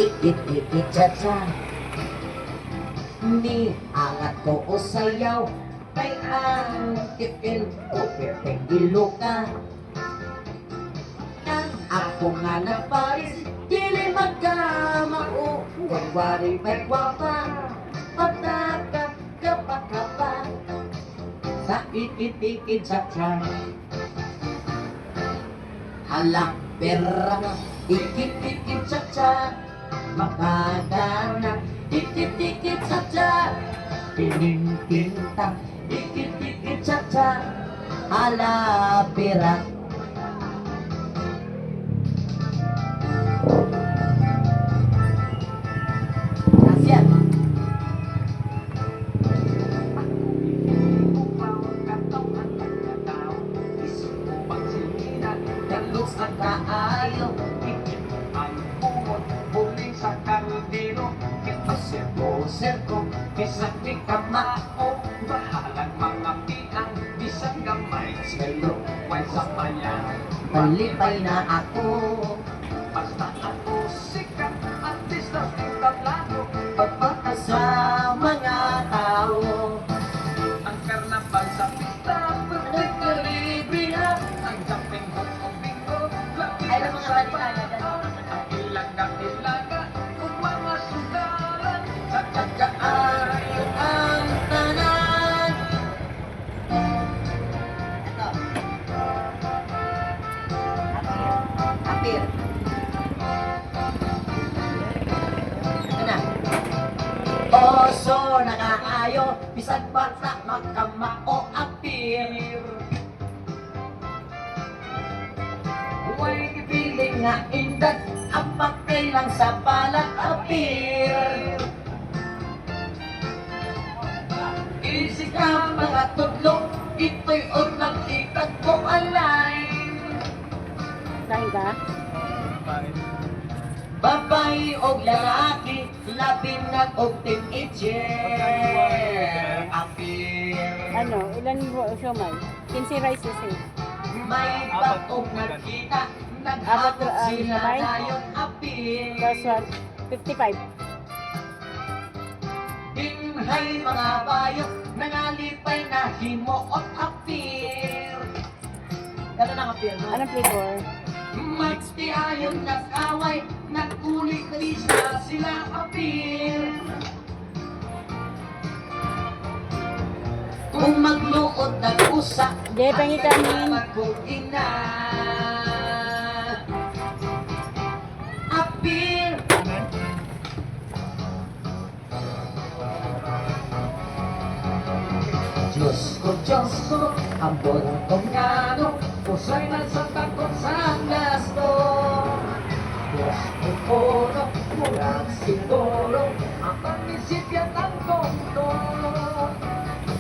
ikit-ikit-cha-cha. Ni angat ko o sayaw, kay ang tipin ko pepeng iluka. Ang ako nga na Paris, dili magkamao, wari may gwapa, pataka kapakapa, sa ikit-ikit-cha-cha. Hala, pera, ikit-ikit-cha-cha, makadana, ikit-ikit-cha-cha, pining-pinta, ikit-ikit-cha-cha, hala, pera. Gracias. Looks ang kaayo, ang bumot, buling sa kaldero, kita serko, bisag di kamao, bahalang mga piang, bisag gamay, selo, way sa bayan, malipay na ako, basta ako sikat, at least na tablado, pagpata sa mga tao, ang karnaval sa pista, nagkalibihan, ang jumping hook, ay lang mga balikan ang ilaga, kung mga sundalan, sa kagaayon ang tanan. Ito. Apir. Ito na. Oso nakaayo, bisag bata magkamao apir. Huwag ipiling nga indat, ang pagkailang sa balat apir. Isig ka mga tudlo, ito'y unang ikag ko alay. Kain ka? Babae o lalaki, labi na o teenager. Apir. Ano? Ilan mo siomay? 15 rice kasi. May batong nagkita, Apat naghabot sila kamay? tayon apir. Plus 1, 55. Dinhay mga bayot, nangalipay na himuot apir. Gano'n ang apir, no? Anong flavor? Magti ayon nag-away, nagkulit lisa sila apir. Kung magluod nag-usa, Di, pangitamin. kung ina apir. Diyos ko, ang buntong ngano, puso'y nagsasakot sa gasto. Diyos ko puno, murang siguro, ang pag-isip yan ang kondo.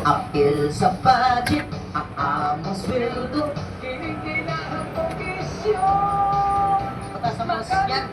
Apil sa budget, ang among sweldo, kinikilahang komisyon. Pagkasamas yan.